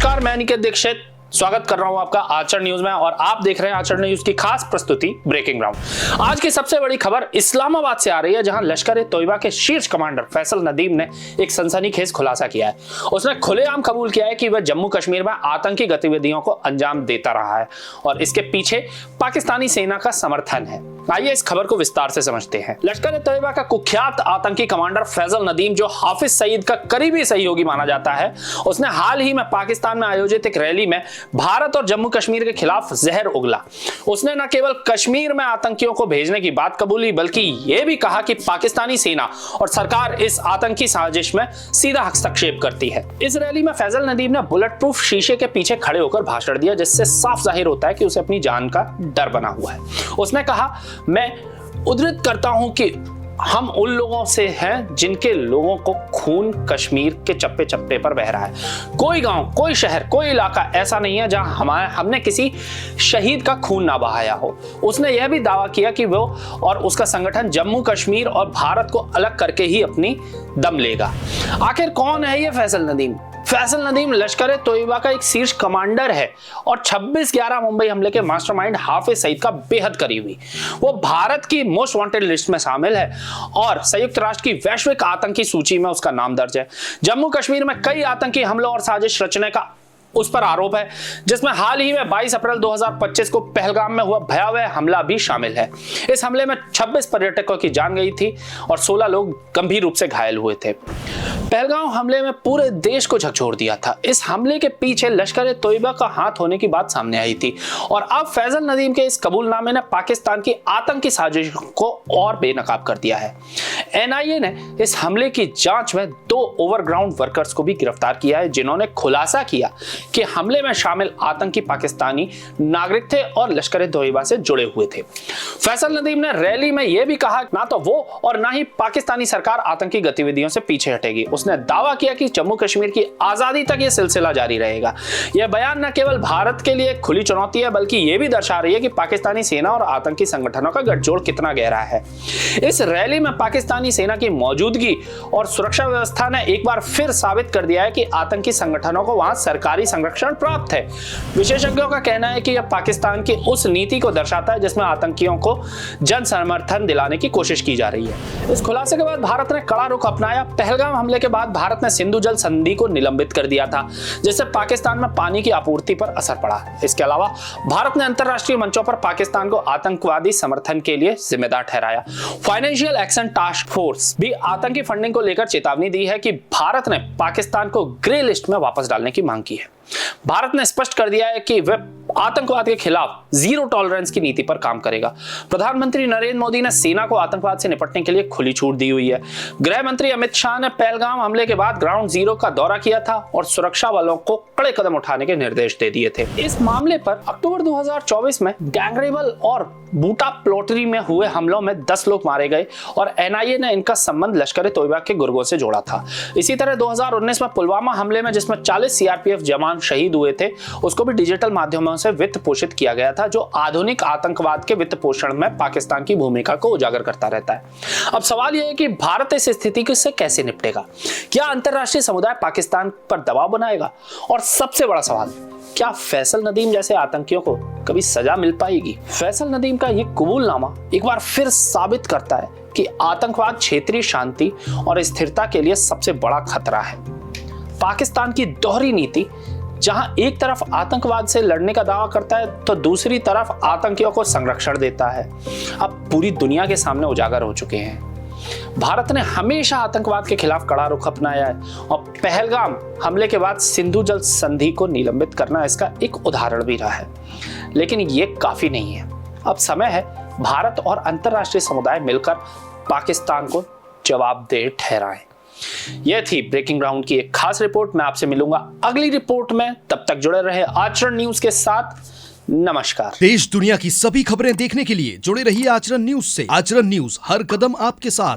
नमस्कार, मैं अनिकेत दीक्षित स्वागत कर रहा हूं आपका आचरण न्यूज में और आप देख रहे हैं आचरण न्यूज की खास प्रस्तुति ब्रेकिंग ग्राउंड। आज की सबसे बड़ी खबर इस्लामाबाद से आ रही है, जहां लश्कर ए तोयबा के शीर्ष कमांडर फैसल नदीम ने एक सनसनीखेज खुलासा किया है। उसने खुलेआम कबूल किया है कि वह जम्मू कश्मीर में आतंकी गतिविधियों को अंजाम देता रहा है और इसके पीछे पाकिस्तानी सेना का समर्थन है। आइए इस खबर को विस्तार से समझते हैं। लश्कर ए तोयबा का कुख्यात आतंकी कमांडर फैसल नदीम, जो हाफिज सईद का करीबी सहयोगी माना जाता है, उसने हाल ही में पाकिस्तान में आयोजित एक रैली में भारत और जम्मू कश्मीर के खिलाफ जहर उगला। उसने न केवल कश्मीर में आतंकियों को भेजने की बात कबूली, बल्कि यह भी कहा कि पाकिस्तानी सेना और सरकार इस आतंकी साजिश में सीधा हस्तक्षेप करती है। इस रैली में फैसल नदीम ने बुलेट प्रूफ शीशे के पीछे खड़े होकर भाषण दिया, जिससे साफ जाहिर होता है कि उसे अपनी जान का डर बना हुआ है। उसने कहा, मैं उद्धृत करता हूं कि हम उन लोगों से हैं जिनके लोगों को खून कश्मीर के चप्पे चप्पे पर बह रहा है। कोई गांव, कोई शहर, कोई इलाका ऐसा नहीं है जहां हमने किसी शहीद का खून ना बहाया हो। उसने यह भी दावा किया कि वो और उसका संगठन जम्मू कश्मीर और भारत को अलग करके ही अपनी दम लेगा। आखिर कौन है ये फैसल नदीम? फैसल नदीम लश्कर ए तोयबा का एक शीर्ष कमांडर है और 26/11 मुंबई हमले के मास्टरमाइंड हाफिज सईद का बेहद करीबी। वो भारत की मोस्ट वांटेड लिस्ट में शामिल है और संयुक्त राष्ट्र की वैश्विक आतंकी सूची में उसका नाम दर्ज है। जम्मू कश्मीर में कई आतंकी हमलों और साजिश रचने का उस पर आरोप है, जिसमें हाल ही में 22 अप्रैल 2025 को पहलगाम में हुआ भयावह हमला भी शामिल है। इस हमले में 26 पर्यटकों की जान गई थी और 16 लोग गंभीर रूप से घायल हुए थे। पहलगाम हमले में पूरे देश को झकझोर दिया था। इस हमले के पीछे लश्कर ए तोयबा का हाथ होने की बात सामने आई थी और अब फैसल नदीम के इस कबूलनामे ने पाकिस्तान की आतंकी साजिश को और बेनकाब कर दिया है। एनआईए ने इस हमले की जांच में 2 ओवरग्राउंड वर्कर्स को भी गिरफ्तार किया है, जिन्होंने खुलासा किया कि हमले में शामिल आतंकी पाकिस्तानी नागरिक थे और लश्कर ए तोयबा से जुड़े हुए थे। फैसल नदीम ने रैली में यह भी कहा, ना तो वो और ना ही पाकिस्तानी सरकार आतंकी गतिविधियों से पीछे हटेगी। उसने दावा किया कि जम्मू कश्मीर की आजादी तक यह सिलसिला जारी रहेगा। यह बयान न केवल भारत के लिए खुली चुनौती है, बल्कि यह भी दर्शा रही है कि पाकिस्तानी सेना और आतंकी संगठनों का गठजोड़ कितना गहरा है। इस रैली में पाकिस्तानी सेना की मौजूदगी और सुरक्षा व्यवस्था ने एक बार फिर साबित कर दिया है कि आतंकी संगठनों को वहां सरकारी संरक्षण प्राप्त है। विशेषज्ञों का कहना है कि यह पाकिस्तान की उस नीति को दर्शाता है जिसमें आतंकियों को जन समर्थन दिलाने की कोशिश की जा रही है। इस खुलासे के बाद भारत ने कड़ा रुख अपनाया। पहलगाम हमले के बाद भारत ने सिंधु जल संधि को निलंबित कर दिया था, जिससे पाकिस्तान में पानी की आपूर्ति पर असर पड़ा। इसके अलावा भारत ने अंतरराष्ट्रीय मंचों पर पाकिस्तान को आतंकवादी समर्थन के लिए जिम्मेदार ठहराया। फाइनेंशियल एक्शन टास्क फोर्स भी आतंकी फंडिंग को लेकर चेतावनी दी है कि भारत ने पाकिस्तान को ग्रे लिस्ट में वापस डालने की मांग की है। भारत ने स्पष्ट कर दिया है कि वह आतंकवाद के खिलाफ जीरो टॉलरेंस की नीति पर काम करेगा। प्रधानमंत्री नरेंद्र मोदी ने सेना को आतंकवाद से निपटने के लिए खुली छूट दी हुई है। गृह मंत्री अमित शाह ने पहलगाम हमले के बाद ग्राउंड जीरो का दौरा किया था और सुरक्षा बलों को कड़े कदम उठाने के निर्देश दे दिए थे। इस मामले पर अक्टूबर 2024 में गैंगरेबल और बूटा प्लोटरी में हुए हमलों में 10 लोग मारे गए और एनआईए ने इनका संबंध लश्कर ए तोयबा के गुर्गों से जोड़ा था। इसी तरह 2019 में पुलवामा हमले में, जिसमें 40 सीआरपीएफ जवान शहीद हुए थे, उसको भी डिजिटल माध्यमों से वित्त पोषित किया गया था, जो आधुनिक आतंकवाद के वित्त पोषण में पाकिस्तान की भूमिका को उजागर करता रहता है। अब सवाल यह है कि भारत इस स्थिति से कैसे निपटेगा? क्या अंतरराष्ट्रीय समुदाय पाकिस्तान पर दबाव बनाएगा? और सबसे बड़ा सवाल, क्या फैसल नदीम जैसे आतंकियों को कभी सजा मिल पाएगी? फैसल नदीम का यह कबूलनामा एक बार फिर साबित करता है कि आतंकवाद क्षेत्रीय शांति और स्थिरता के लिए सबसे बड़ा खतरा है। पाकिस्तान की दोहरी नीति, जहां एक तरफ आतंकवाद से लड़ने का दावा करता है तो दूसरी तरफ आतंकियों को संरक्षण देता है, अब पूरी दुनिया के सामने उजागर हो चुके हैं। भारत ने हमेशा आतंकवाद के खिलाफ कड़ा रुख अपनाया है और पहलगाम हमले के बाद सिंधु जल संधि को निलंबित करना इसका एक उदाहरण भी रहा है। लेकिन ये काफी नहीं है। अब समय है भारत और अंतरराष्ट्रीय समुदाय मिलकर पाकिस्तान को जवाबदेह ठहराएं। यह थी ब्रेकिंग ग्राउंड की एक खास रिपोर्ट। मैं आपसे मिलूंगा अगली रिपोर्ट में, तब तक जुड़े रहे आचरण न्यूज के साथ। नमस्कार। देश दुनिया की सभी खबरें देखने के लिए जुड़े रहिए आचरण न्यूज से। आचरण न्यूज, हर कदम आपके साथ।